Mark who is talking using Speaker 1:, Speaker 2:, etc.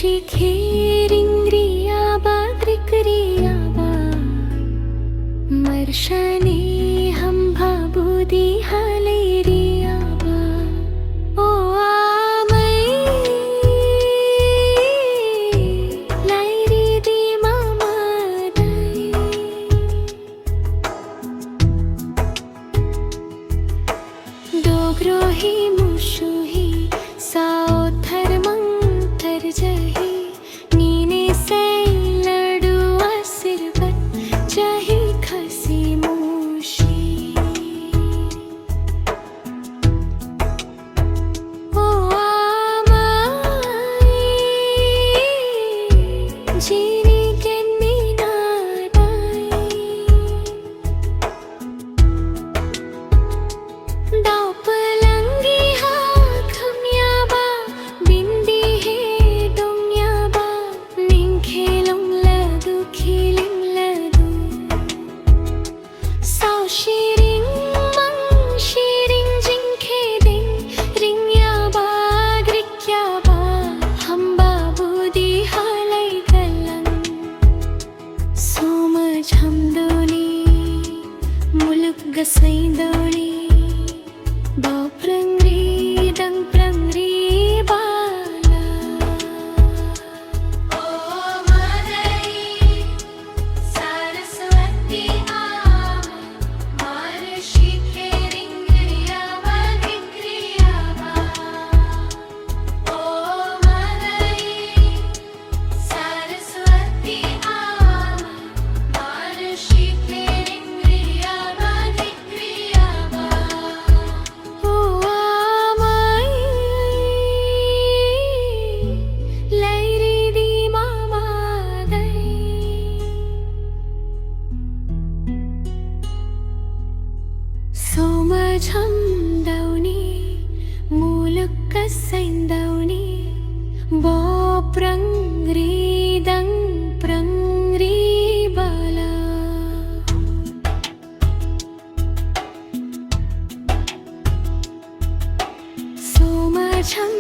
Speaker 1: शिखेरिंग्रियाबा त्रिक्रियाबा मर्शने हम भाबुदी हालेरियाबा ओ आमै लाइरी दी मामादै दोग्रोही मुशुही साओ धर्मं जही नीने से लड़ू सिरबत जही खसी मूशी ओ आमाई जीनी के मीनादाई दाव पलंगी हाथ म्याबा बिंदी Shiring mang shiring jinke ding ring ya ba grik ya ba hum babudi halai galang somaj hum doni muluk gasai doni ba prangri dang prangri bala o madai saraswati Somajam dauni muluk kasain dauni bo prangri dang prangri bala Somajam